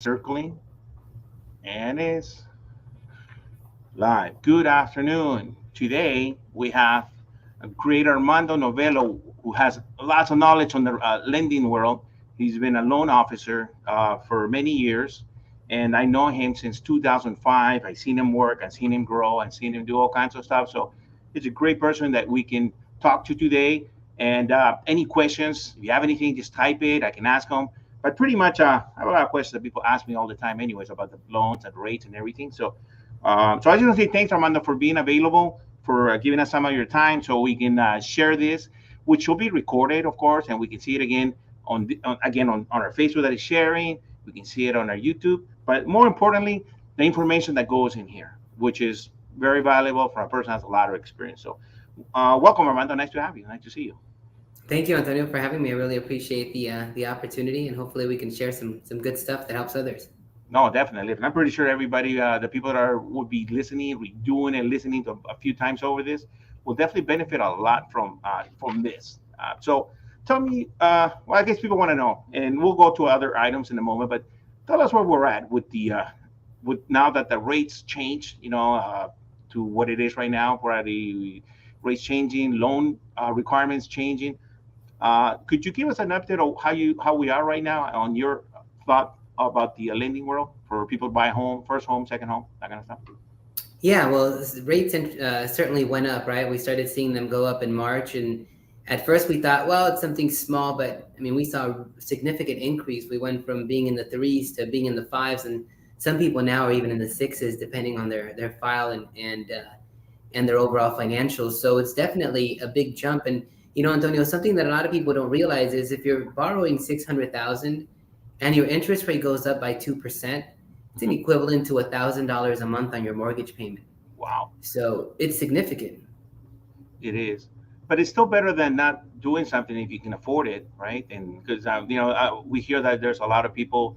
circling and is live. Good afternoon. Today we have a great Armando Novelo who has lots of knowledge on the lending world. He's been a loan officer for many years, and I know him since 2005. I've seen him work, I've seen him grow, I've seen him do all kinds of stuff. So he's a great person that we can talk to today. And any questions, if you have anything, just type it. I can ask him. But pretty much, I have a lot of questions that people ask me all the time, anyways, about the loans and rates and everything. So I just want to say thanks, Armando, for being available, for giving us some of your time, so we can share this, which will be recorded, of course, and we can see it again on our Facebook that is sharing. We can see it on our YouTube, but more importantly, the information that goes in here, which is very valuable for a person who has a lot of experience. So, welcome, Armando. Nice to have you. Nice to see you. Thank you, Antonio, for having me. I really appreciate the opportunity, and hopefully we can share some good stuff that helps others. No, definitely. And I'm pretty sure everybody, the people that would be listening, redoing and listening to a few times over this, will definitely benefit a lot from this. So, tell me. Well, I guess people want to know, and we'll go to other items in a moment. But tell us where we're at with now that the rates changed. To what it is right now, where the rates changing, loan requirements changing. Could you give us an update on how we are right now on your thought about the lending world for people to buy a home, first home, second home, that kind of stuff? Yeah, well, rates certainly went up, right? We started seeing them go up in March, and at first we thought, well, it's something small, but I mean, we saw a significant increase. We went from being in the threes to being in the fives, and some people now are even in the sixes, depending on their file and their overall financials. So it's definitely a big jump. And Antonio, something that a lot of people don't realize is if you're borrowing 600,000 and your interest rate goes up by 2%, it's an Mhm. equivalent to $1,000 a month on your mortgage payment. Wow, So it's significant. it is, but it's still better than not doing something if you can afford it, right? And because we hear that there's a lot of people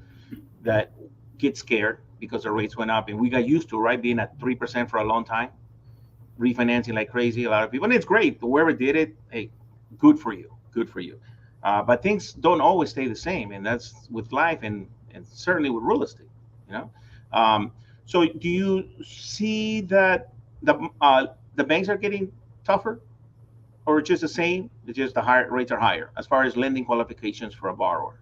that get scared because the rates went up, and we got used to, right, being at 3% for a long time, refinancing like crazy. A lot of people, and it's great. Whoever did it, hey, good for you, good for you. But things don't always stay the same, and that's with life, and certainly with real estate. You know, um, so do you see that the banks are getting tougher, or just the same? It's just the higher rates are higher as far as lending qualifications for a borrower.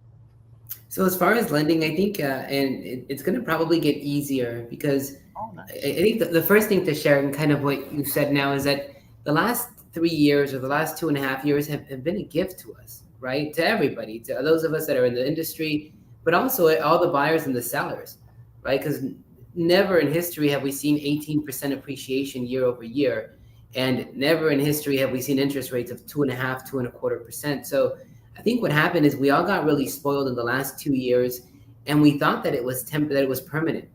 So as far as lending, I think, and it's going to probably get easier because Oh, I nice. think the first thing to share and kind of what you said now is that the last 3 years or the last 2.5 years have been a gift to us, right? To everybody, to those of us that are in the industry, but also all the buyers and the sellers, right? Because never in history have we seen 18% appreciation year over year. And never in history have we seen interest rates of 2.5, 2.25%. So I think what happened is we all got really spoiled in the last 2 years, and we thought that it was that it was permanent,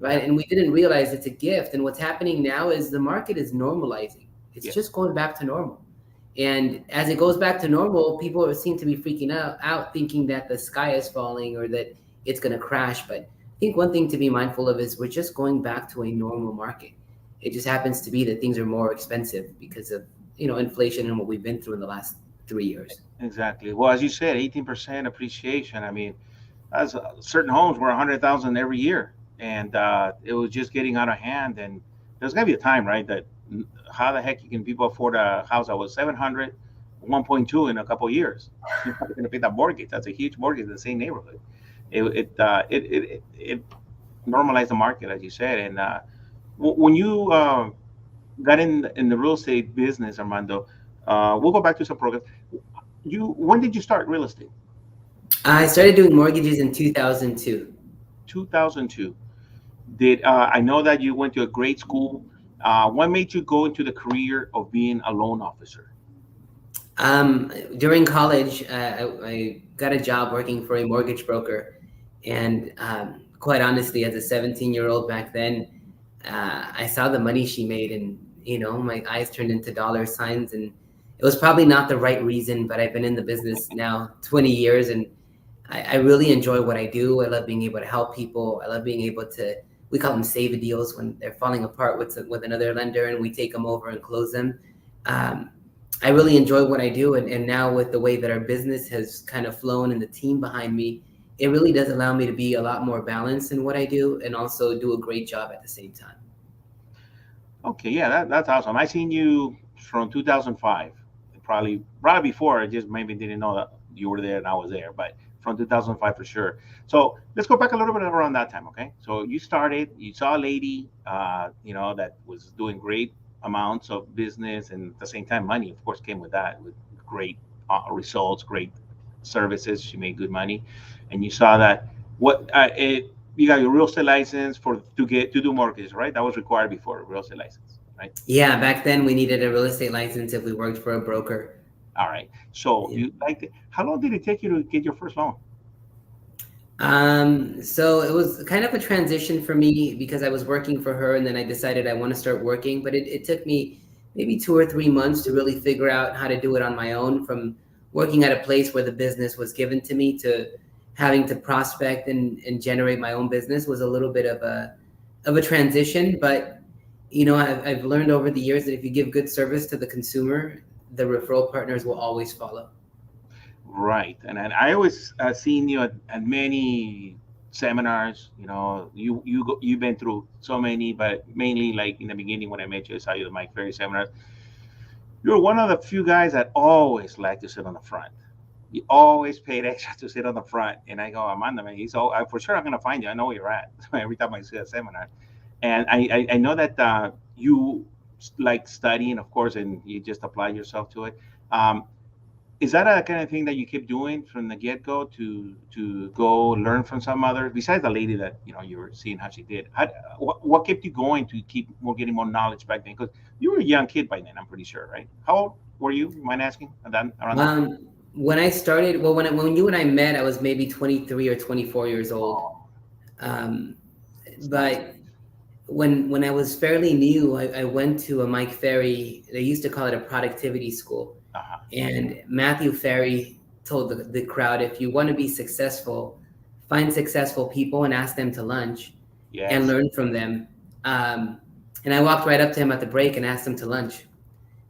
Yeah. right? And we didn't realize it's a gift. And what's happening now is the market is normalizing. It's Yes. just going back to normal. And as it goes back to normal, people seem to be freaking out thinking that the sky is falling or that it's going to crash. But I think one thing to be mindful of is we're just going back to a normal market. It just happens to be that things are more expensive because of inflation and what we've been through in the last 3 years. Exactly. Well, as you said, 18% appreciation. I mean, that's certain homes were 100,000 every year, and it was just getting out of hand. And there's gonna be a time, right, that how the heck can people afford a house that was 700, 1.2 in a couple of years? You're not gonna pay that mortgage. That's a huge mortgage in the same neighborhood. It normalized the market, as you said. And when you got in the real estate business, Armando, we'll go back to some programs. When did you start real estate? I started doing mortgages in 2002. 2002. Did I know that you went to a great school? What made you go into the career of being a loan officer? During college, I got a job working for a mortgage broker, and quite honestly, as a 17-year-old back then, I saw the money she made, and my eyes turned into dollar signs, and it was probably not the right reason, but I've been in the business now 20 years, and I really enjoy what I do. I love being able to help people. I love being able to. We call them save deals when they're falling apart with another lender, and we take them over and close them. Um, I really enjoy what I do, and now with the way that our business has kind of flown and the team behind me, it really does allow me to be a lot more balanced in what I do and also do a great job at the same time. Okay, yeah, that's awesome. I seen you from 2005, probably before. I just maybe didn't know that you were there and I was there, but from 2005 for sure. So let's go back a little bit around that time, okay? So you started, you saw a lady, that was doing great amounts of business, and at the same time, money, of course, came with that, with great results, great services. She made good money, and you saw that what it you got your real estate license for to do mortgages, right? That was required before, real estate license, right? Yeah, back then we needed a real estate license if we worked for a broker. All right. So Yeah. you like how long did it take you to get your first loan? So it was kind of a transition for me because I was working for her and then I decided I want to start working, but it took me maybe 2 or 3 months to really figure out how to do it on my own, from working at a place where the business was given to me to having to prospect and generate my own business was a little bit of a transition. But I've learned over the years that if you give good service to the consumer, the referral partners will always follow. Right. And I always seen you at many seminars. You've been through so many, but mainly like in the beginning when I met you, I saw you at Mike Ferry seminars. You're one of the few guys that always like to sit on the front. You always paid extra to sit on the front, and I go, Amanda, man, for sure I'm gonna find you. I know where you're at every time I see a seminar, and I know that you like studying, of course, and you just apply yourself to it. Um, is that a kind of thing that you keep doing from the get go to go learn from some others besides the lady that you were seeing how she did? What kept you going to keep getting more knowledge back then? Because you were a young kid by then, I'm pretty sure, right? How old were you? Mind asking? Around that time? When I started, well, when you and I met, I was maybe 23 or 24 years old. Oh, Um, it's nice. but when I was fairly new, I went to a Mike Ferry. They used to call it a productivity school, Uh-huh. and Matthew Ferry told the crowd, if you want to be successful, find successful people and ask them to lunch, and Yes. learn from them. Um, and I walked right up to him at the break and asked him to lunch.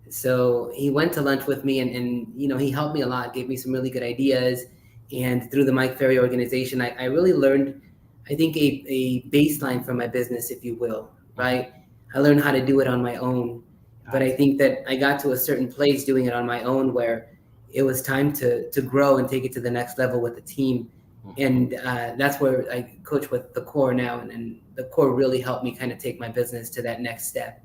So he went to lunch with me, and he helped me a lot, gave me some really good ideas. And through the Mike Ferry organization, I really learned, I think, a baseline for my business, if you will, Mhm. right? I learned how to do it on my own. But I Nice. think that I got to a certain place doing it on my own where it was time to grow and take it to the next level with the team. Mhm. And that's where I coach with the core now. And the core really helped me kind of take my business to that next step,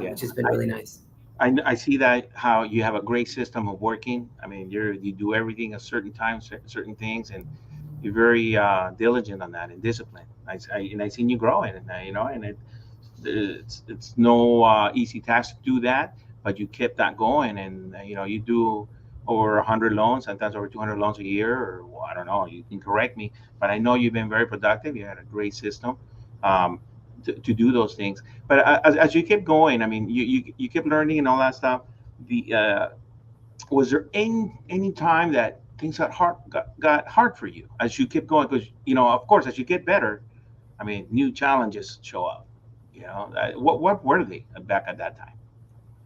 Yeah. which has been really nice. I see that how you have a great system of working. I mean, you do everything at certain times, certain things, and you're very diligent on that and disciplined. And I seen you growing, and it's no easy task to do that, but you kept that going, and you do over 100 loans, sometimes over 200 loans a year, or well, I don't know. You can correct me, but I know you've been very productive. You had a great system. Um, to do those things. But as you kept going, I mean, you kept learning and all that stuff. The Was there any time that things got hard for you as you kept going? Because of course, as you get better, I mean, new challenges show up. What were they back at that time?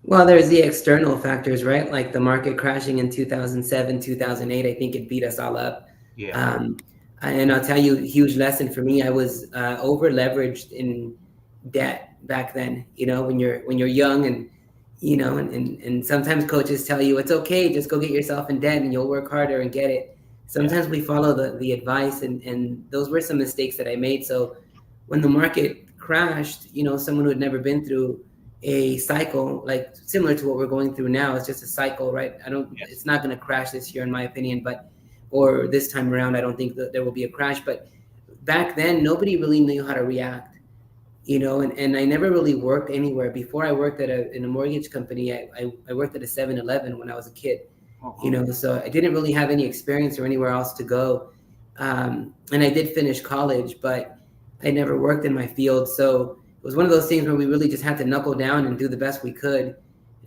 Well, there's the external factors, right? Like the market crashing in 2007, 2008. I think it beat us all up. Yeah, Um, and I'll tell you, huge lesson for me. I was over leveraged in debt back then. When you're young, and sometimes coaches tell you it's okay, just go get yourself in debt and you'll work harder and get it. yeah, Sometimes we follow the advice, and those were some mistakes that I made. So when the market crashed, someone who had never been through a cycle like similar to what we're going through now, it's just a cycle, right? yes, It's not going to crash this year in my opinion, but or this time around I don't think that there will be a crash. But back then nobody really knew how to react, and I never really worked anywhere. Before I worked in a mortgage company, I worked at a 7-Eleven when I was a kid, uh-huh. so I didn't really have any experience or anywhere else to go. And I did finish college, but I never worked in my field. So it was one of those things where we really just had to knuckle down and do the best we could.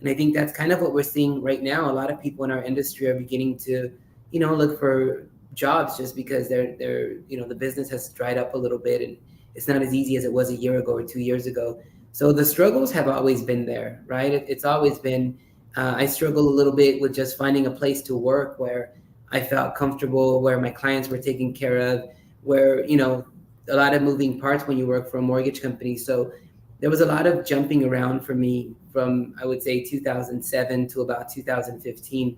And I think that's kind of what we're seeing right now. A lot of people in our industry are beginning to, look for jobs just because the business has dried up a little bit and it's not as easy as it was a year ago or 2 years ago. So the struggles have always been there, right? It's always been. I struggle a little bit with just finding a place to work where I felt comfortable, where my clients were taken care of, where, you know, a lot of moving parts when you work for a mortgage company. So there was a lot of jumping around for me from, I would say, 2007 to about 2015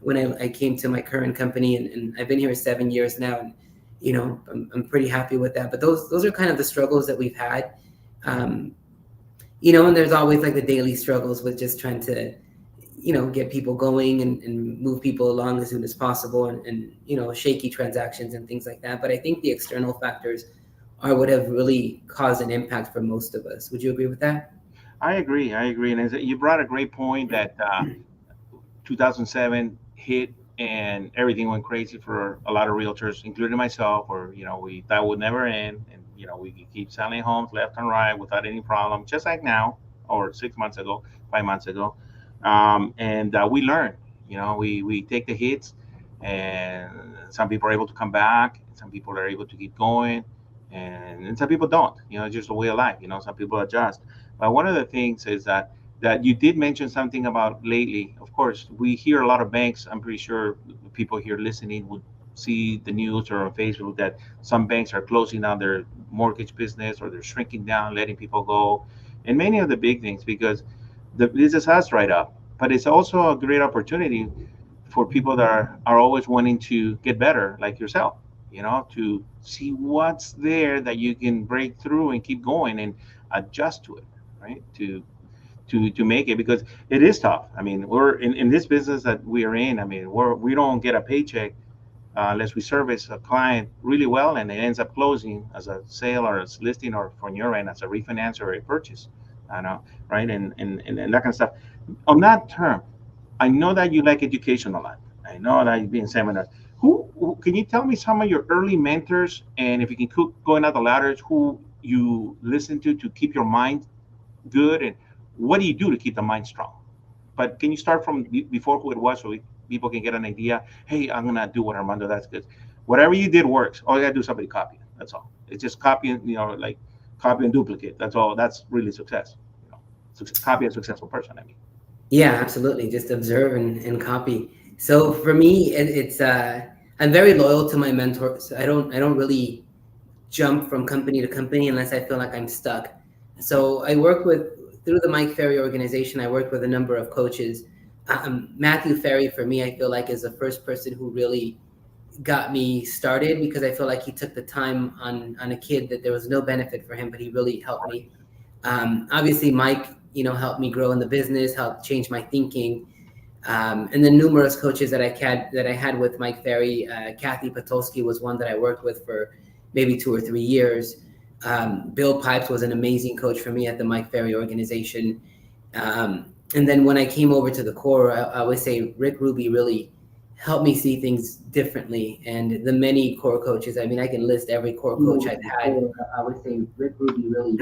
when I came to my current company, and I've been here 7 years now. And, you know, I'm pretty happy with that. But those are kind of the struggles that we've had. Um, you know, and there's always like the daily struggles with just trying to, you know, get people going and move people along as soon as possible, and, you know, shaky transactions and things like that. But I think the external factors are what have really caused an impact for most of us. Would you agree with that? I agree. I agree. And you brought a great point that 2007 hit and everything went crazy for a lot of realtors, including myself. Or we thought would never end, and we could keep selling homes left and right without any problem, just like now, or 6 months ago, 5 months ago. And we learn. We take the hits, and some people are able to come back. Some people are able to keep going, and some people don't. It's just a way of life. Some people adjust. But one of the things is that you did mention something about lately. Of course, we hear a lot of banks. I'm pretty sure people here listening would see the news or on Facebook that some banks are closing down their mortgage business, or they're shrinking down, letting people go, and many of the big things, because the business has dried up. But it's also a great opportunity for people that are always wanting to get better, like yourself, to see what's there that you can break through and keep going and adjust to it, right? To make it, because it is tough. I mean, we're in this business that we are in. I mean, we don't get a paycheck unless we service a client really well, and it ends up closing as a sale or as listing, or from your end as a refinance or a purchase. I know, right? And that kind of stuff. On that term, I know that you like education a lot. I know that you've been in seminars. Who can you tell me some of your early mentors, and if you can keep going up the ladders, who you listen to keep your mind good, and what do you do to keep the mind strong? But can you start from before who it was, so people can get an idea? Hey, I'm gonna do what Armando. That's good. Whatever you did works. All you gotta do is somebody copy it. That's all. It's just copying, like copy and duplicate. That's all. That's really success. Copy a successful person. I mean. Yeah, absolutely. Just observe and copy. So for me, it's I'm very loyal to my mentors. I don't really jump from company to company unless I feel like I'm stuck. So I work with through the Mike Ferry organization. I worked with a number of coaches. Matthew Ferry, for me, I feel like is the first person who really got me started, because I feel like he took the time on a kid that there was no benefit for him, but he really helped me. Obviously, Mike, you know, helped me grow in the business, helped change my thinking. And then numerous coaches that I had with Mike Ferry. Kathy Patulski was one that I worked with for maybe 2 or 3 years. Bill Pipes was an amazing coach for me at the Mike Ferry organization. And then when I came over to the core, I would say Rick Ruby really helped me see things differently. And the many core coaches, I mean, I can list every core coach I've had. I would say Rick Ruby really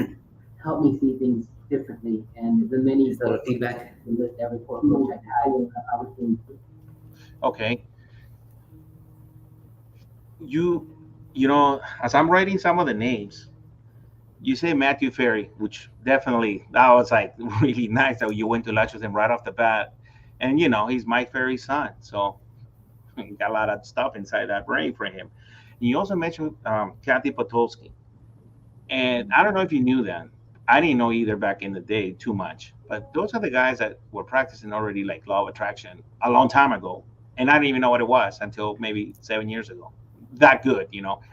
helped me see things differently. And the many just a little feedback, I can list every core coach I've had. I would say. Okay. You, as I'm writing some of the names, you say Matthew Ferry, which definitely that was like really nice that you went to lunch with him right off the bat, and he's Mike Ferry's son, so he got a lot of stuff inside that brain for him. You also mentioned Kathy Potolsky, and I don't know if you knew that. I didn't know either back in the day too much, but those are the guys that were practicing already, like law of attraction, a long time ago, and I didn't even know what it was until maybe 7 years ago. That good,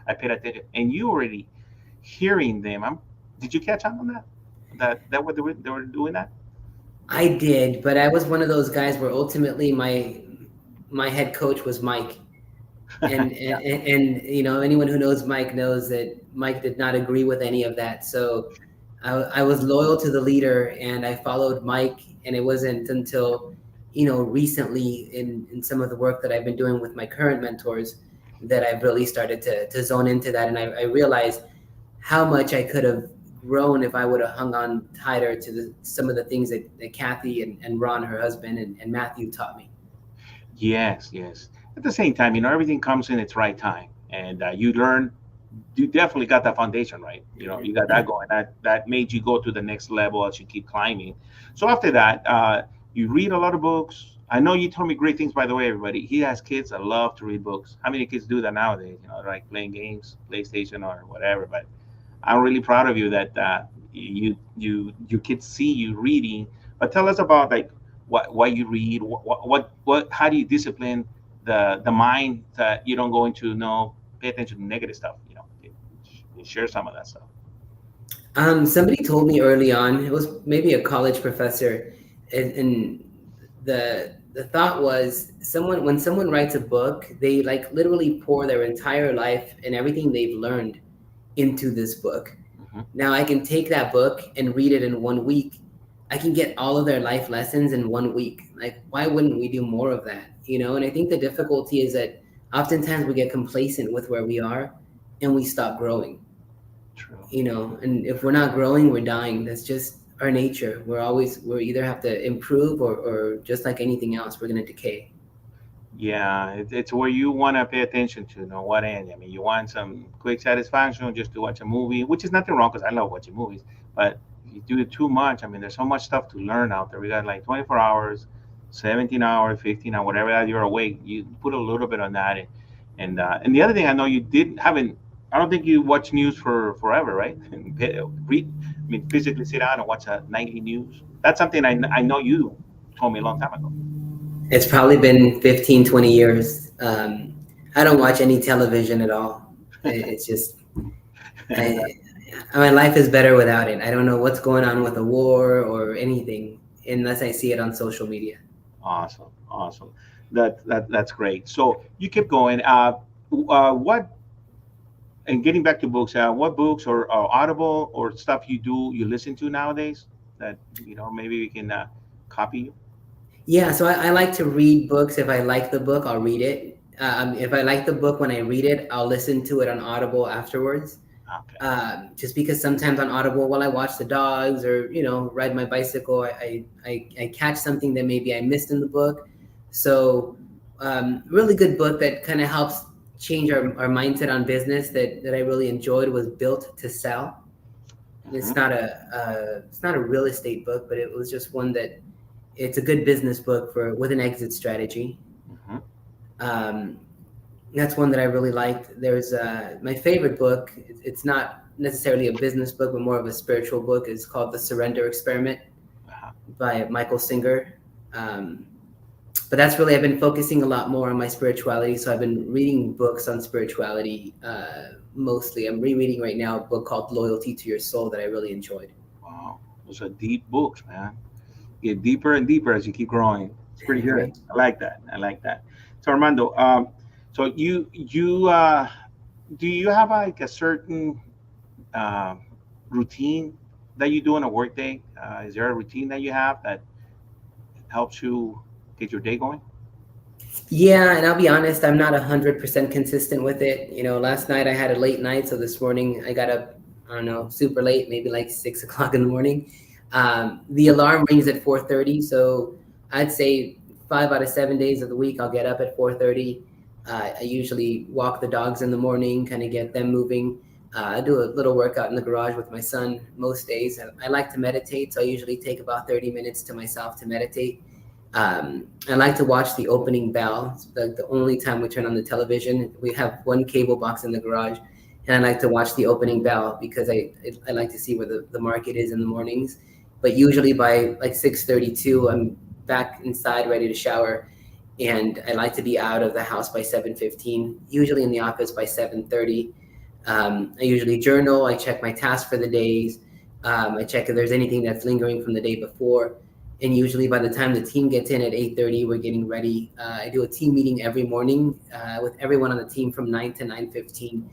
I paid attention, and you already hearing them. Did you catch on that? That what they were doing that? I did, but I was one of those guys where ultimately my head coach was Mike. And, Yeah. and you know, anyone who knows Mike knows that Mike did not agree with any of that. So I was loyal to the leader, and I followed Mike. And it wasn't until, you know, recently in some of the work that I've been doing with my current mentors that I've really started to zone into that. And I realized how much I could have grown if I would have hung on tighter to some of the things that Kathy and Ron, her husband, and Matthew taught me. Yes, yes. At the same time, everything comes in its right time, and you learn. You definitely got that foundation right. You got that going. That made you go to the next level as you keep climbing. So after that, you read a lot of books. I know you told me great things, by the way, everybody. He has kids that love to read books. How many kids do that nowadays? You know, like playing games, PlayStation or whatever. But I'm really proud of you that your kids see you reading. But tell us about like what you read. What how do you discipline the mind that you don't go into no pay attention to negative stuff. You know, share some of that stuff. Somebody told me early on, it was maybe a college professor, and the thought was someone when someone writes a book, they like literally pour their entire life and everything they've learned into this book. Hmm. Now I can take that book and read it in 1 week. I can get all of their life lessons in 1 week. Like, why wouldn't we do more of that? You know, and I think the difficulty is that oftentimes we get complacent with where we are and we stop growing. True. You know, and if we're not growing, we're dying. That's just our nature. We're either have to improve or just like anything else, we're gonna decay. Yeah, it's where you want to pay attention to, you know, what end. I mean, you want some quick satisfaction just to watch a movie, which is nothing wrong because I love watching movies. But if you do it too much, I mean, there's so much stuff to learn out there. We got like 24 hours, 17 hours, 15 hours, whatever that you're awake. You put a little bit on that, and the other thing I know you didn't haven't. I don't think you watch news for forever, right? And read, I mean, physically sit down and watch a nightly news. That's something I know you told me a long time ago. It's probably been 15, 20 years. I don't watch any television at all. It's just I, my life is better without it. I don't know what's going on with a war or anything unless I see it on social media. Awesome, awesome. That's great. So you keep going. What and getting back to books, what books or Audible or stuff you listen to nowadays that you know maybe we can copy you? Yeah, so I like to read books. If I like the book, I'll read it. If I like the book when I read it, I'll listen to it on Audible afterwards. Okay. Just because sometimes on Audible, while I watch the dogs or ride my bicycle, I catch something that maybe I missed in the book. So, really good book that kind of helps change our mindset on business that I really enjoyed was Built to Sell. Hmm. It's not a real estate book, but it was just one that it's a good business book for with an exit strategy. Hmm. Um, that's one that I really liked. There's my favorite book. It's not necessarily a business book, but more of a spiritual book. Is called The Surrender Experiment Uh-huh. by Michael Singer. Um, but that's really I've been focusing a lot more on my spirituality. So I've been reading books on spirituality mostly. I'm rereading right now a book called Loyalty to Your Soul that I really enjoyed. Wow, those are deep books, man. Get deeper and deeper as you keep growing. It's pretty good. Right. I like that. I like that. So Armando, so you do you have like a certain uh, routine that you do in a workday? Is there a routine that you have that helps you get your day going? Yeah, and I'll be honest, I'm not 100% consistent with it. Last night I had a late night, so this morning I got up, I don't know, super late, maybe like 6 o'clock in the morning. The alarm rings at 4:30, so I'd say 5 out of 7 days of the week I'll get up at 4:30. I usually walk the dogs in the morning, kind of get them moving. I do a little workout in the garage with my son most days. I like to meditate, so I usually take about 30 minutes to myself to meditate. I like to watch the opening bell. It's the only time we turn on the television. We have one cable box in the garage, and I like to watch the opening bell because I like to see where the market is in the mornings. But usually by like 6:32, I'm back inside ready to shower, and I like to be out of the house by 7:15. Usually in the office by 7:30. I usually journal. I check my tasks for the days. I check if there's anything that's lingering from the day before. And usually by the time the team gets in at 8:30, we're getting ready. I do a team meeting every morning with everyone on the team from 9 to 9:15.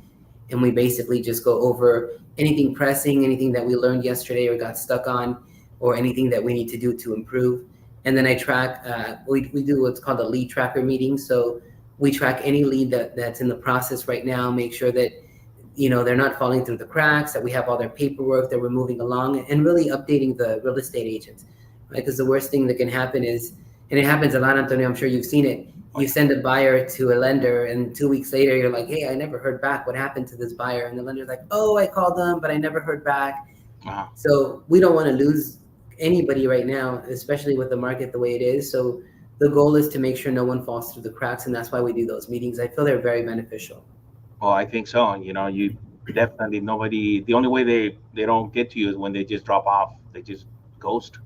And we basically just go over anything pressing, anything that we learned yesterday or got stuck on, or anything that we need to do to improve. And then I track, we do what's called a lead tracker meeting. So we track any lead that's in the process right now, make sure that they're not falling through the cracks, that we have all their paperwork, that we're moving along, and really updating the real estate agents, right? Because the worst thing that can happen is, and it happens a lot, Antonio, I'm sure you've seen it, Oh you yeah. send a buyer to a lender and 2 weeks later you're like, hey, I never heard back. What happened to this buyer? And the lender's like, oh, I called them, but I never heard back. Uh-huh. So we don't want to lose anybody right now, especially with the market the way it is. So the goal is to make sure no one falls through the cracks, and that's why we do those meetings. I feel they're very beneficial. Well, I think so. You definitely nobody. The only way they don't get to you is when they just drop off. They just ghost.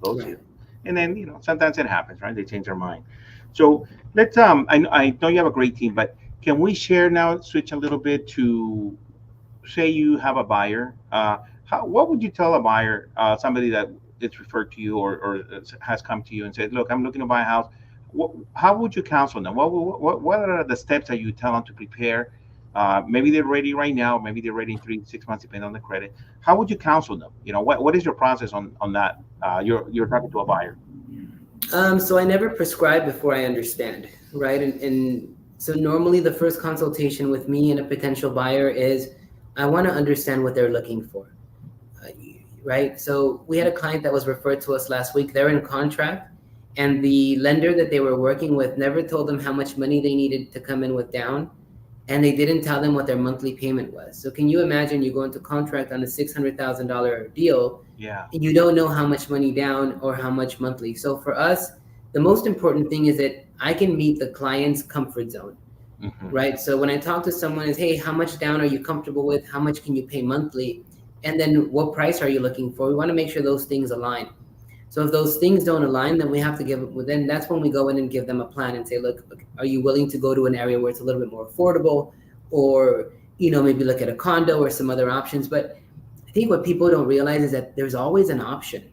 Ghost you, Right. and then sometimes it happens, right? They change their mind. So let's. I know you have a great team, but can we share now? Switch a little bit to say you have a buyer. What would you tell a buyer, somebody that gets referred to you or has come to you and said, "Look, I'm looking to buy a house." How would you counsel them? What are the steps that you tell them to prepare? Maybe they're ready right now. Maybe they're ready in 3 6 months, depending on the credit. How would you counsel them? What is your process on that? You're talking to a buyer. So I never prescribe before I understand, right? And so normally the first consultation with me and a potential buyer is I want to understand what they're looking for, uh, right? So we had a client that was referred to us last week. They're in contract, and the lender that they were working with never told them how much money they needed to come in with down, and they didn't tell them what their monthly payment was. So can you imagine you go into contract on a $600,000 deal, Yeah. and you don't know how much money down or how much monthly? So for us, the most important thing is that I can meet the client's comfort zone, Hmm. right? So when I talk to someone is, hey, how much down are you comfortable with? How much can you pay monthly? And then what price are you looking for? We want to make sure those things align. So if those things don't align, then we have to well, then that's when we go in and give them a plan and say, look, are you willing to go to an area where it's a little bit more affordable, or maybe look at a condo or some other options. But I think what people don't realize is that there's always an option,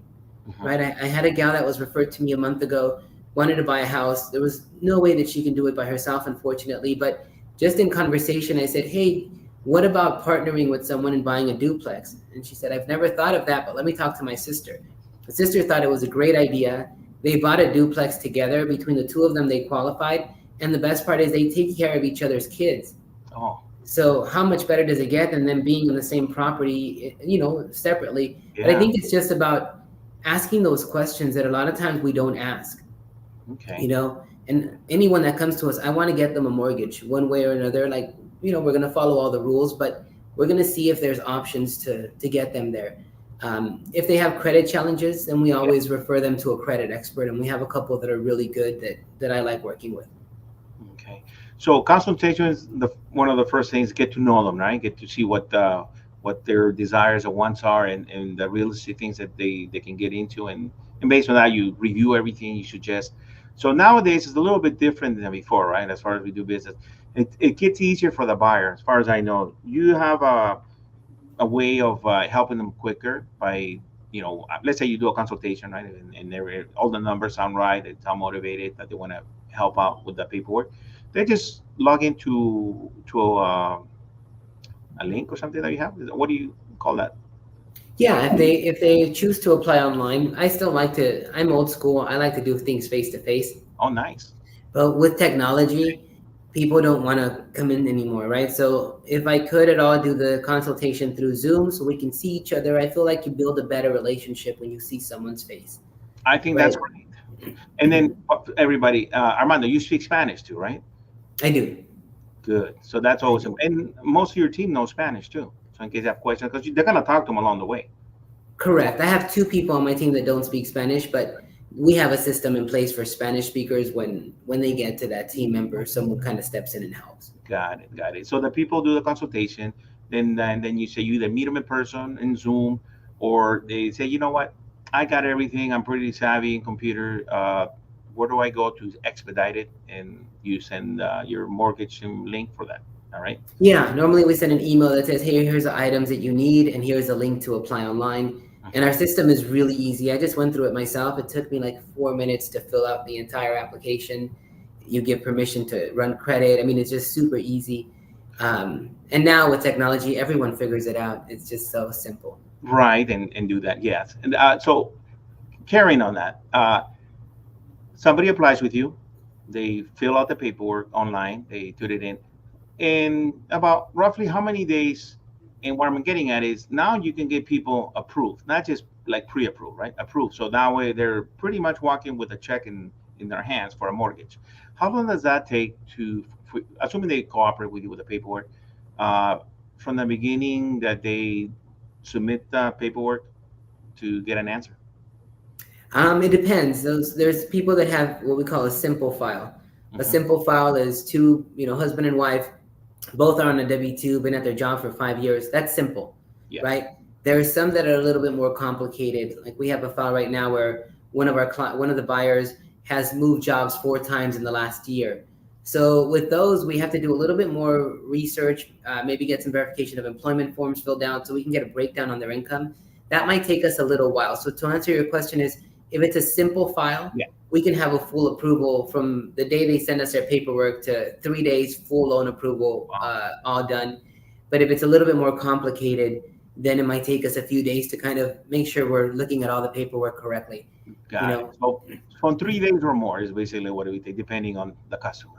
Hmm. right? I had a gal that was referred to me a month ago, wanted to buy a house. There was no way that she can do it by herself, unfortunately. But just in conversation, I said, hey, what about partnering with someone and buying a duplex? And she said, I've never thought of that, but let me talk to my sister. The sister thought it was a great idea. They bought a duplex together. Between the two of them, they qualified. And the best part is they take care of each other's kids. Oh, So how much better does it get than them being in the same property, separately? But I yeah. think it's just about asking those questions that a lot of times we don't ask, Okay. you know. And anyone that comes to us, I want to get them a mortgage one way or another. Like, we're going to follow all the rules, but we're going to see if there's options to get them there. If they have credit challenges, then we Yeah. always refer them to a credit expert, and we have a couple that are really good that I like working with. Okay. So consultation is the one of the first things. Get to know them, right? Get to see what their desires and wants are, and the realistic things that they can get into, and based on that, you review everything you suggest. So nowadays it's a little bit different than before, right? As far as we do business, it gets easier for the buyer. As far as I know, you have a way of helping them quicker by let's say you do a consultation, right? And all the numbers sound right. They sound motivated that they want to help out with the paperwork. They just log into a link or something that you have. What do you call that? Yeah, if they choose to apply online, I still like to. I'm old school. I like to do things face to face. Oh, nice. But with technology, people don't want to come in anymore, right? So if I could at all do the consultation through Zoom so we can see each other, I feel like you build a better relationship when you see someone's face, I think right? that's great. And then everybody, Armando, you speak Spanish too, right? I do. Good. So that's I awesome. do. And most of your team knows Spanish too. So in case you have questions, because they're gonna talk to them along the way. Correct. I have two people on my team that don't speak Spanish, but we have a system in place for Spanish speakers. When they get to that team member, someone kind of steps in and helps. Got it. Got it. So the people do the consultation, then you say you either meet them in person in Zoom, or they say, you know what, I got everything. I'm pretty savvy in computer. Where do I go to expedite it? And you send your mortgage link for that. All right. Yeah, normally we send an email that says, hey, here's the items that you need, and here's a link to apply online. And Mhm. our system is really easy. I just went through it myself. It took me like 4 minutes to fill out the entire application. You give permission to run credit. I mean, it's just super easy. And now with technology, everyone figures it out. It's just so simple. Right, and do that. Yes. And so carrying on that, somebody applies with you. They fill out the paperwork online. They put it in about roughly how many days. And what I'm getting at is now you can get people approved, not just like pre-approved, right? Approved. So that way they're pretty much walking with a check in their hands for a mortgage. How long does that take assuming they cooperate with you with the paperwork, uh, from the beginning that they submit the paperwork to get an answer? It depends. There's people that have what we call a simple file. A Hmm. simple file is two, husband and wife, both are on a W-2, been at their job for 5 years. That's simple, Yes. right? There are some that are a little bit more complicated. Like we have a file right now where one of the buyers has moved jobs 4 times in the last year. So with those, we have to do a little bit more research, maybe get some verification of employment forms filled out so we can get a breakdown on their income. That might take us a little while. So to answer your question is, if it's a simple file, Yeah. we can have a full approval from the day they send us their paperwork to 3 days, full loan approval, Wow. all done. But if it's a little bit more complicated, then it might take us a few days to kind of make sure we're looking at all the paperwork correctly. You Got it. know, So from 3 days or more is basically what we take, depending on the customer.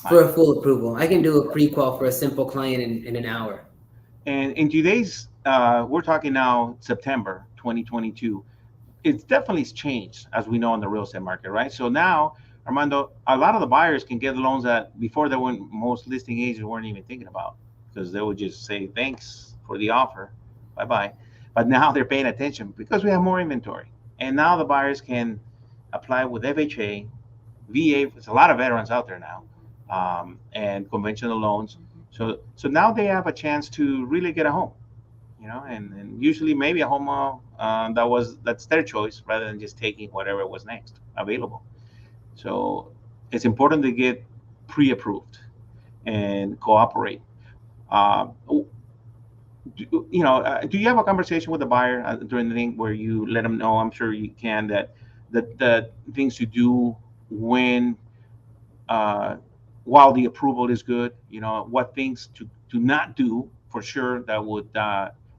for Right. a full approval, I can do a pre-qual for a simple client in an hour. And in today's, we're talking now September 2022. It's definitely changed, as we know, in the real estate market, right? So now, Armando, a lot of the buyers can get loans that before they weren't, most listing agents weren't even thinking about, because they would just say thanks for the offer, bye bye. But now they're paying attention because we have more inventory, and now the buyers can apply with FHA, VA. There's a lot of veterans out there now, and conventional loans. So now they have a chance to really get a home, and usually maybe a home that's their choice rather than just taking whatever was next available. So it's important to get pre-approved and cooperate. Uh, do you have a conversation with the buyer during the thing where you let them know? I'm sure you can, that the things to do when uh, while the approval is good, what things to not do for sure that would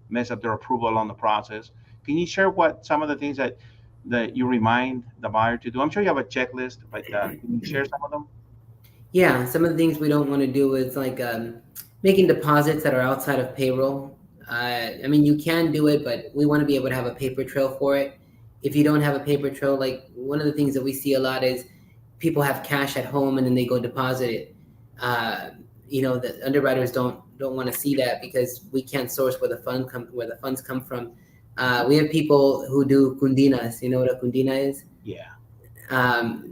mess up their approval on the process. Can you share what some of the things that you remind the buyer to do? I'm sure you have a checklist, but can you share some of them? Yeah, some of the things we don't want to do is like making deposits that are outside of payroll. I mean, you can do it, but we want to be able to have a paper trail for it. If you don't have a paper trail, like one of the things that we see a lot is people have cash at home and then they go deposit it. Uh, the underwriters don't want to see that because we can't source where the funds come from. We have people who do kundinas. You know what a kundina is? Yeah.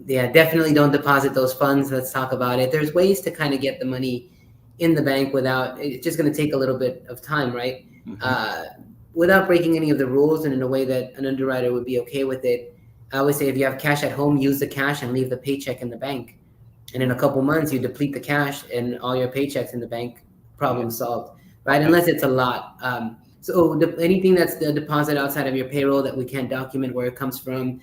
Yeah, definitely don't deposit those funds. Let's talk about it. There's ways to kind of get the money in the bank without, it's just going to take a little bit of time, right? Hmm. Uh, Without breaking any of the rules and in a way that an underwriter would be okay with it. I always say if you have cash at home, use the cash and leave the paycheck in the bank. And in a couple months, you deplete the cash and all your paychecks in the bank, Yeah. problem solved, right? Okay. Unless it's a lot. Anything that's the deposit outside of your payroll that we can't document where it comes from,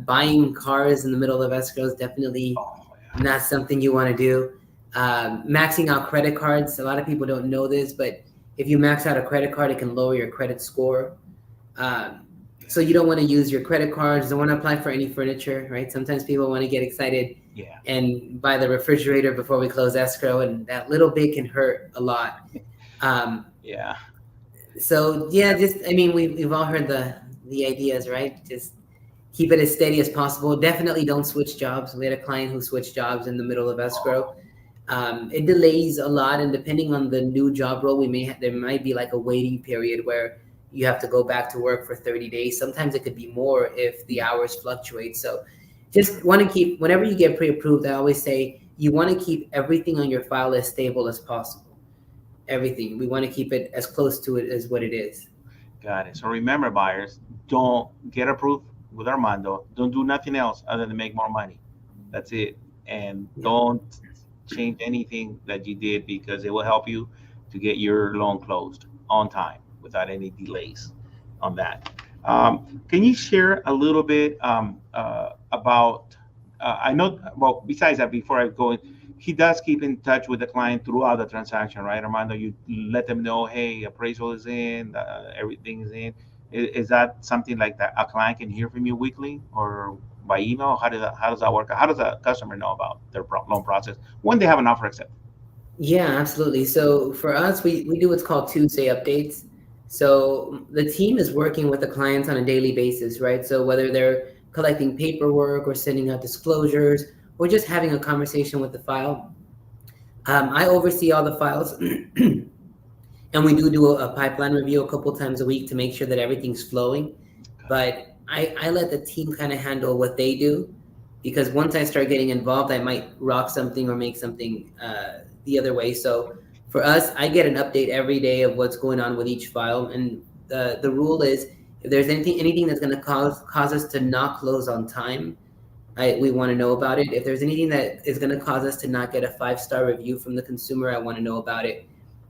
buying cars in the middle of escrow is definitely Oh yeah. not something you want to do. Maxing out credit cards, a lot of people don't know this, but if you max out a credit card, it can lower your credit score. Um, so you don't want to use your credit cards, don't want to apply for any furniture, right? Sometimes people want to get excited Yeah. and buy the refrigerator before we close escrow, and that little bit can hurt a lot. Um, Yeah. so yeah, just I mean, we've all heard the ideas, right? Just keep it as steady as possible. Definitely don't switch jobs. We had a client who switched jobs in the middle of escrow. It delays a lot, and depending on the new job role, there might be like a waiting period where you have to go back to work for 30 days. Sometimes it could be more if the hours fluctuate. So just want to keep, whenever you get pre-approved, I always say you want to keep everything on your file as stable as possible. Everything. We want to keep it as close to it as what it is. Got it. So remember, buyers, don't get approved with Armando. Don't do nothing else other than make more money. That's it. And Yeah. don't change anything that you did, because it will help you to get your loan closed on time without any delays on that. Can you share a little bit about? I know. Well, besides that, before I go in, he does keep in touch with the client throughout the transaction, right, Armando? You let them know, hey, appraisal is in, everything is in. Is that something like that a client can hear from you weekly or by email? How does that work? How does a customer know about their loan process when they have an offer accepted? Yeah, absolutely. So for us, we do what's called Tuesday updates. So the team is working with the clients on a daily basis, right? So whether they're collecting paperwork or sending out disclosures or just having a conversation with the file, I oversee all the files, and we do a pipeline review a couple times a week to make sure that everything's flowing. Got it. But I let the team kind of handle what they do, because once I start getting involved, I might rock something or make something the other way. So for us, I get an update every day of what's going on with each file, and the rule is if there's anything that's going to cause us to not close on time, we want to know about it. If there's anything that is going to cause us to not get a 5-star review from the consumer, I want to know about it.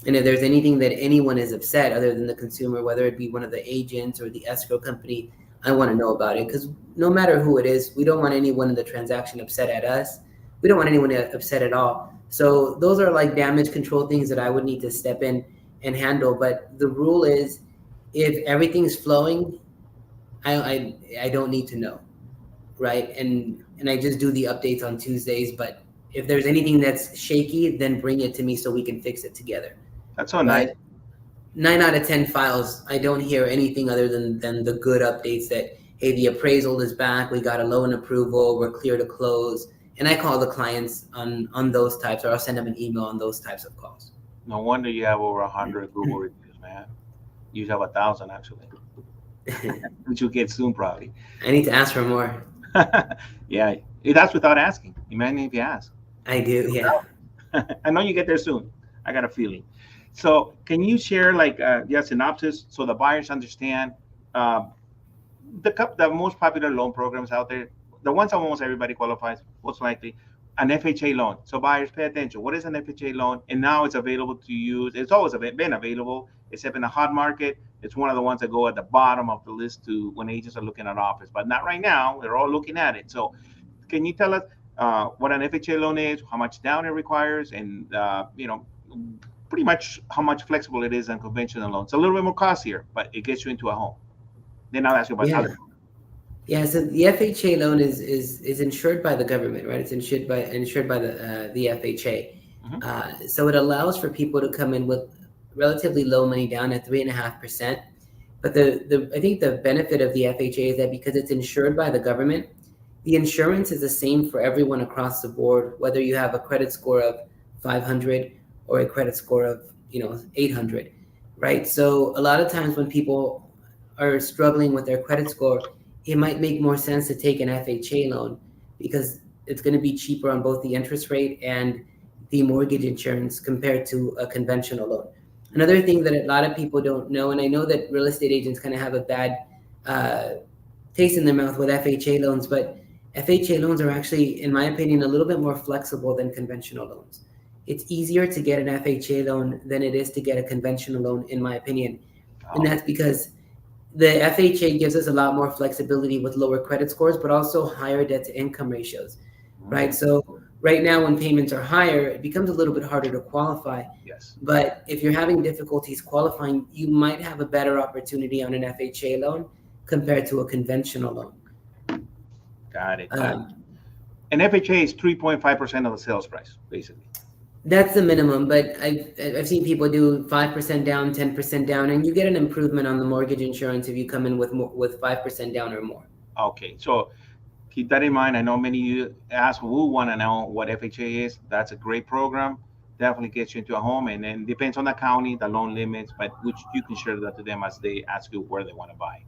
And if there's anything that anyone is upset other than the consumer, whether it be one of the agents or the escrow company, I want to know about it, because no matter who it is, we don't want anyone in the transaction upset at us. We don't want anyone upset at all. So those are like damage control things that I would need to step in and handle. But the rule is, if everything's flowing, I don't need to know, right? And I just do the updates on Tuesdays. But if there's anything that's shaky, then bring it to me so we can fix it together. That's so nice. But 9 out of 10 files, I don't hear anything other than the good updates that, hey, the appraisal is back, we got a loan approval, we're clear to close. And I call the clients on those types, or I'll send them an email on those types of calls. No wonder you have over 100 Google reviews, man. You have 1,000 actually, which you'll get soon probably. I need to ask for more. Yeah, that's without asking. Imagine if you ask. I do, yeah. I know you get there soon. I got a feeling. So can you share like synopsis so the buyers understand uh, the most popular loan programs out there, the ones that almost everybody qualifies, most likely, an FHA loan. So buyers, pay attention. What is an FHA loan? And now it's available to use. It's always been available, except in the hot market. It's one of the ones that go at the bottom of the list to when agents are looking at offers, but not right now. They're all looking at it. So can you tell us what an FHA loan is, how much down it requires, and pretty much how much flexible it is on conventional loans? It's a little bit more costlier, but it gets you into a home. Then I'll ask you about Yeah. other. Yeah, so the FHA loan is insured by the government, right? It's insured by the FHA. Mhm. So it allows for people to come in with relatively low money down at 3.5%. But the I think the benefit of the FHA is that because it's insured by the government, the insurance is the same for everyone across the board, whether you have a credit score of 500 or a credit score of 800, right? So a lot of times when people are struggling with their credit score, it might make more sense to take an FHA loan because it's going to be cheaper on both the interest rate and the mortgage insurance compared to a conventional loan. Another thing that a lot of people don't know, and I know that real estate agents kind of have a bad uh, taste in their mouth with FHA loans, but FHA loans are actually, in my opinion, a little bit more flexible than conventional loans. It's easier to get an FHA loan than it is to get a conventional loan, in my opinion. And that's because the FHA gives us a lot more flexibility with lower credit scores, but also higher debt to income ratios, right? So right now, when payments are higher, it becomes a little bit harder to qualify. Yes. But if you're having difficulties qualifying, you might have a better opportunity on an FHA loan compared to a conventional loan. Got it. And FHA is 3.5% of the sales price, basically. That's the minimum, but I've seen people do 5% down, 10% down, and you get an improvement on the mortgage insurance if you come in with 5% down or more. Okay, so keep that in mind. I know many of you ask who want to know what FHA is. That's a great program. Definitely gets you into a home, and then depends on the county, the loan limits, but which you can share that to them as they ask you where they want to buy.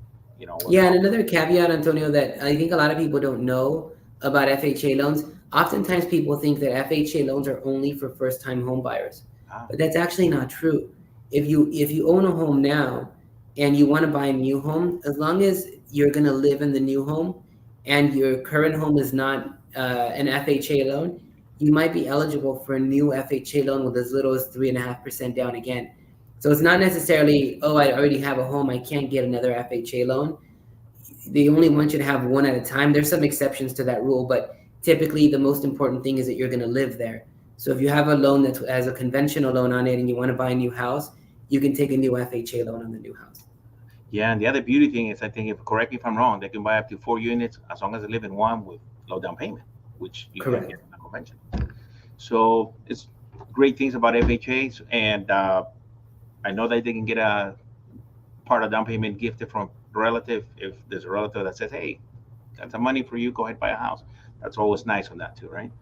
Yeah, and another caveat, Antonio, that I think a lot of people don't know about FHA loans. Oftentimes people think that FHA loans are only for first-time home buyers, but that's actually not true. If you own a home now and you want to buy a new home, as long as you're going to live in the new home and your current home is not an FHA loan, you might be eligible for a new FHA loan with as little as 3.5% down again. So it's not necessarily, oh, I already have a home, I can't get another FHA loan. They only want you to have one at a time. There's some exceptions to that rule, but typically the most important thing is that you're going to live there. So if you have a loan that has a conventional loan on it and you want to buy a new house, you can take a new FHA loan on the new house. Yeah, and the other beauty thing is, I think, if correct me if I'm wrong, they can buy up to 4 units as long as they live in one with low down payment, which you Correct. can get in a convention. So it's great things about FHAs, and I know that they can get a part of down payment gifted from a relative if there's a relative that says, hey, got some money for you, go ahead buy a house. That's always nice on that too, right?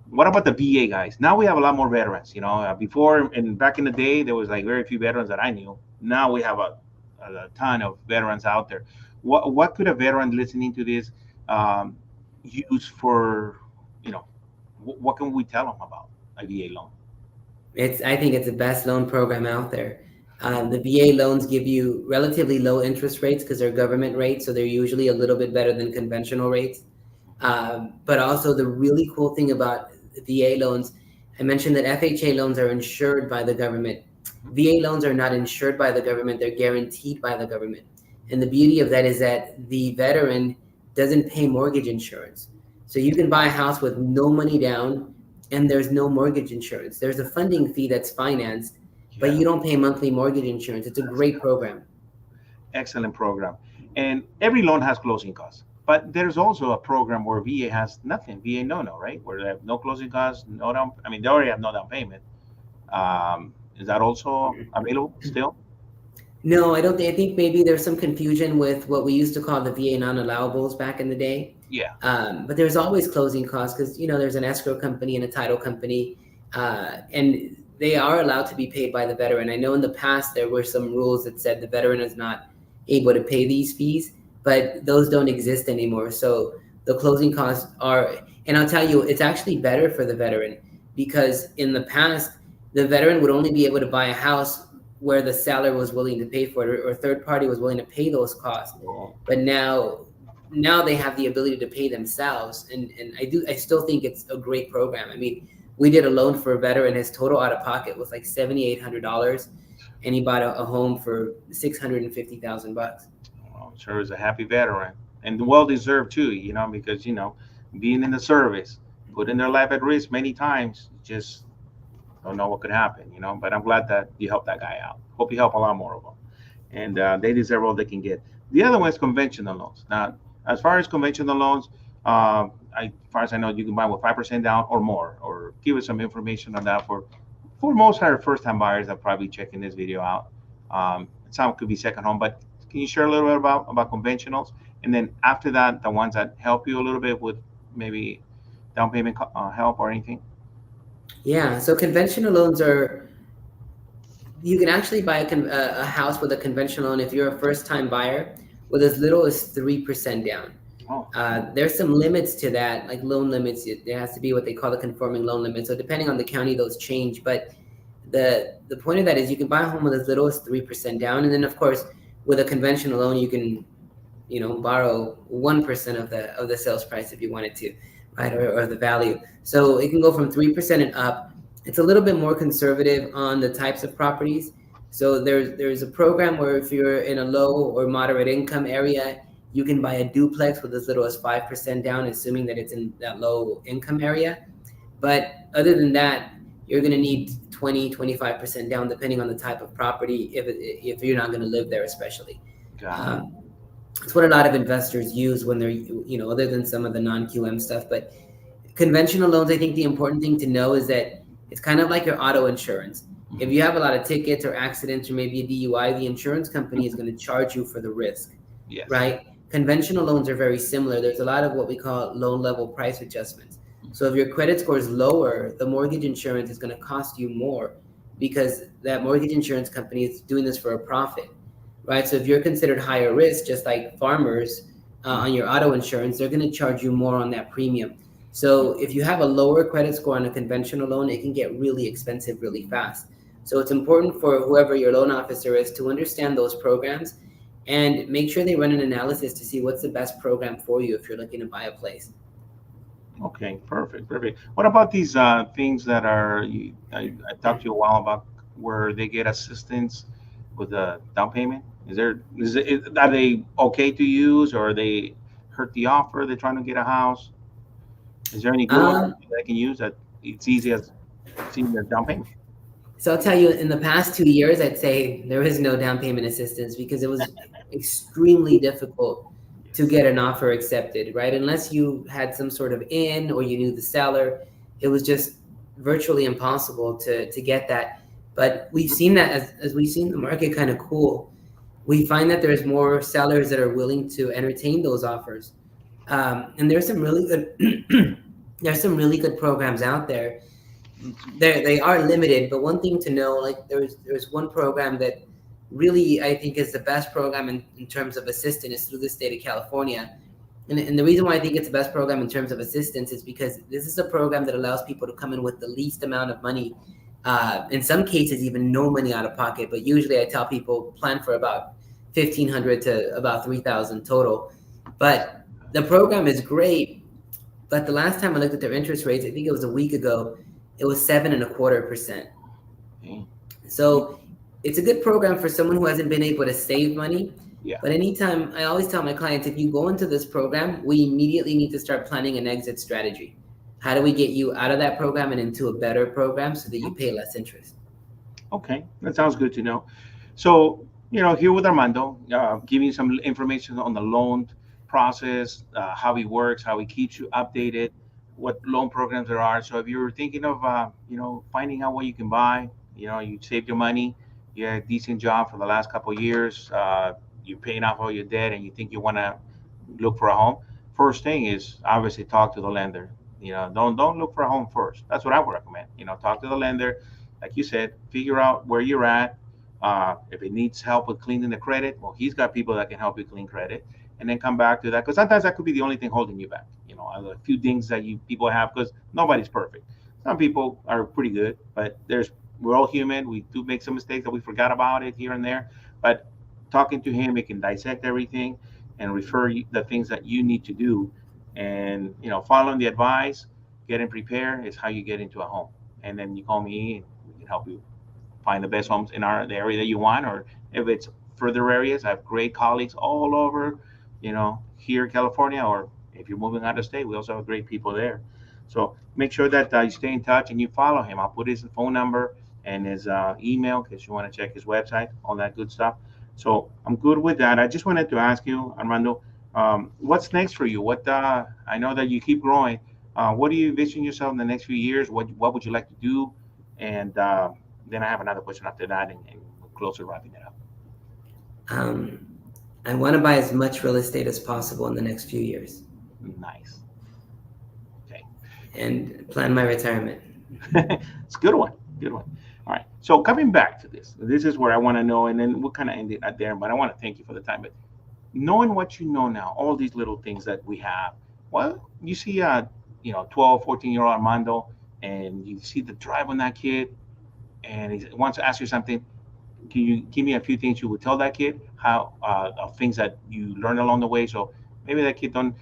What about the VA guys? Now we have a lot more veterans. Before and back in the day, there was like very few veterans that I knew. Now we have a ton of veterans out there. what could a veteran listening to this um, use for, you know, what can we tell them about a VA loan? I think it's the best loan program out there. The VA loans give you relatively low interest rates because they're government rates, so they're usually a little bit better than conventional rates. But also the really cool thing about VA loans, I mentioned that FHA loans are insured by the government. VA loans are not insured by the government, they're guaranteed by the government. And the beauty of that is that the veteran doesn't pay mortgage insurance. So you can buy a house with no money down and there's no mortgage insurance. There's a funding fee that's financed, but Yeah, you don't pay monthly mortgage insurance. It's a that's great program. excellent program. And every loan has closing costs. But there's also a program where VA has nothing, VA no, right? Where they have no closing costs, no down. I mean, they already have no down payment. Is that also available still? No, I don't think. I think maybe there's some confusion with what we used to call the VA non-allowables back in the day. Yeah. But there's always closing costs because there's an escrow company and a title company, and they are allowed to be paid by the veteran. I know in the past there were some rules that said the veteran is not able to pay these fees, but those don't exist anymore. So the closing costs are, and I'll tell you, it's actually better for the veteran because in the past the veteran would only be able to buy a house where the seller was willing to pay for it or third party was willing to pay those costs. Oh, But now they have the ability to pay themselves, and I still think it's a great program. I mean, we did a loan for a veteran. His total out of pocket was like $7,800, and he bought a home for $650,000. well, I'm sure he's a happy veteran and well deserved too, because, being in the service, putting their life at risk many times, just don't know what could happen, But I'm glad that you helped that guy out. Hope you help a lot more of them. And they deserve all they can get. The other one is conventional loans. Now, as far as conventional loans, as far as I know, you can buy with 5% down or more. Or give us some information on that for most of our first-time buyers that probably checking this video out. Some could be second home, but can you share a little bit about conventionals? And then after that, the ones that help you a little bit with maybe down payment help or anything. Yeah, so conventional loans are, you can actually buy a house with a conventional loan if you're a first time buyer with as little as 3% down. Oh, There's some limits to that, like loan limits. There has to be what they call the conforming loan limit. So depending on the county, those change. But the point of that is you can buy a home with as little as 3% down, and then of course with a conventional loan you can, borrow 1% of the sales price if you wanted to, right, or the value. So it can go from 3% and up. It's a little bit more conservative on the types of properties. So there's a program where if you're in a low or moderate income area, you can buy a duplex with as little as 5% down, assuming that it's in that low income area. But other than that, you're going to need 20-25% down, depending on the type of property, if you're not going to live there, especially. got it. It's what a lot of investors use when they're, other than some of the non-QM stuff. But conventional loans, I think the important thing to know is that it's kind of like your auto insurance. If you have a lot of tickets or accidents or maybe a DUI, the insurance company is going to charge you for the risk, Yes. right? Conventional loans are very similar. There's a lot of what we call loan level price adjustments. So if your credit score is lower, the mortgage insurance is going to cost you more because that mortgage insurance company is doing this for a profit, right? So if you're considered higher risk, just like farmers on your auto insurance, they're going to charge you more on that premium. So if you have a lower credit score on a conventional loan, it can get really expensive really fast. So it's important for whoever your loan officer is to understand those programs and make sure they run an analysis to see what's the best program for you if you're looking to buy a place. Okay, perfect. What about these things that I talked to you a while about where they get assistance with the down payment? Are they okay to use, or are they hurt the offer? They're trying to get a house. Is there any good one Um, that I can use that it's easy as down payment? so I'll tell you, in the past 2 years, I'd say there is no down payment assistance because it was extremely difficult to get an offer accepted, right? Unless you had some sort of in or you knew the seller, it was just virtually impossible to get that. But we've seen that as we've seen the market kind of cool, we find that there's more sellers that are willing to entertain those offers. And there's some really good there's some really good programs out there. They are limited, but one thing to know, like there's one program that really, I think, is the best program in terms of assistance is through the state of California. And the reason why I think it's the best program in terms of assistance is because this is a program that allows people to come in with the least amount of money. In some cases, even no money out of pocket. But usually, I tell people plan for about 1,500 to about 3,000 total. But the program is great. But the last time I looked at their interest rates, I think it was a week ago, it was 7.25%. Okay. So it's a good program for someone who hasn't been able to save money. Yeah. But anytime, I always tell my clients, if you go into this program, we immediately need to start planning an exit strategy. How do we get you out of that program and into a better program so that you pay less interest? Okay, that sounds good to know. So, here with Armando, giving some information on the loan process, how he works, how he keeps you updated, what loan programs there are. So, if you're thinking of, finding out what you can buy, you saved your money, you had a decent job for the last couple of years, you're paying off all your debt, and you think you want to look for a home. First thing is obviously talk to the lender. Don't look for a home first. That's what I would recommend. Talk to the lender, like you said, figure out where you're at. If it needs help with cleaning the credit, well, he's got people that can help you clean credit, and then come back to that because sometimes that could be the only thing holding you back. A few things that you people have because nobody's perfect. Some people are pretty good, but we're all human. We do make some mistakes that we forgot about it here and there. But talking to him, he can dissect everything and refer you the things that you need to do, and following the advice, getting prepared is how you get into a home. And then you call me, and we can help you find the best homes in the area that you want, or if it's further areas. I have great colleagues all over, here in California, or if you're moving out of state, we also have great people there. So make sure that you stay in touch and you follow him. I'll put his phone number and his email in case you want to check his website, all that good stuff. So I'm good with that. I just wanted to ask you, Armando, what's next for you? I know that you keep growing. What do you envision yourself in the next few years? What would you like to do? And then I have another question after that, and we're closer wrapping it up. Um, I want to buy as much real estate as possible in the next few years Nice. Okay. and plan my retirement. It's a good one. Good one. All right. So coming back to this is where I want to know, and then we'll kind of end it at there. But I want to thank you for the time. But knowing what you know now, all these little things that we have, well, you see, 12, 14-year-old Armando, and you see the drive on that kid, and he wants to ask you something. Can you give me a few things you would tell that kid how of things that you learn along the way? So maybe that kid don't.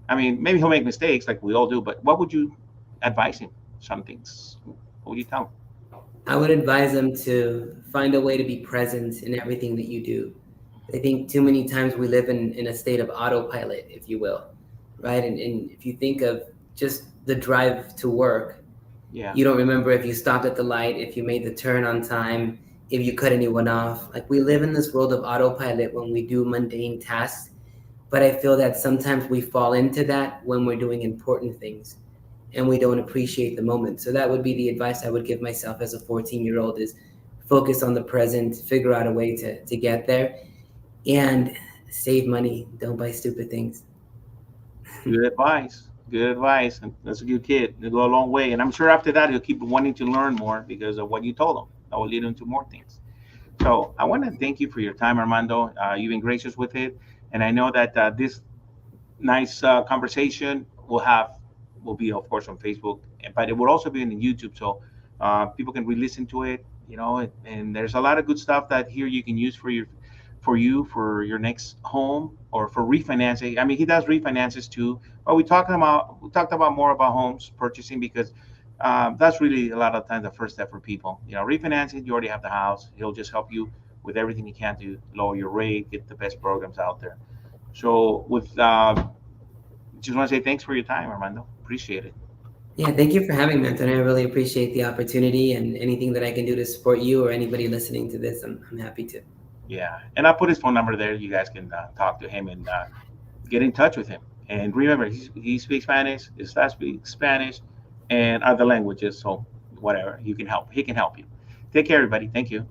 I mean, maybe he'll make mistakes like we all do, but what would you advise him? Some things. What would you tell him? I would advise them to find a way to be present in everything that you do. I think too many times we live in a state of autopilot, if you will, right? And if you think of just the drive to work, Yeah. you don't remember if you stopped at the light, if you made the turn on time, if you cut anyone off. Like we live in this world of autopilot when we do mundane tasks, but I feel that sometimes we fall into that when we're doing important things and we don't appreciate the moment. So that would be the advice I would give myself as a 14-year-old is focus on the present, figure out a way to get there, and save money. Don't buy stupid things. Good advice. Good advice. And that's a good kid. He'll go a long way. And I'm sure after that, he'll keep wanting to learn more because of what you told him. That will lead him to more things. So I want to thank you for your time, Armando. You've been gracious with it. And I know that this nice conversation will be, of course, on Facebook, but it will also be on YouTube. So people can re-listen to it, and there's a lot of good stuff that here you can use for your next home or for refinancing. I mean, he does refinances too, but we talked about more about homes purchasing because that's really a lot of times the first step for people. Refinancing, you already have the house. He'll just help you with everything he can to lower your rate, get the best programs out there. So with just want to say thanks for your time, Armando. Appreciate it. Yeah, thank you for having me, Anthony. I really appreciate the opportunity and anything that I can do to support you or anybody listening to this, I'm happy to. Yeah, and I'll put his phone number there. You guys can talk to him and get in touch with him. And remember, he speaks Spanish, his staff speaks Spanish, and other languages. So whatever, you can help. He can help you. Take care, everybody. Thank you.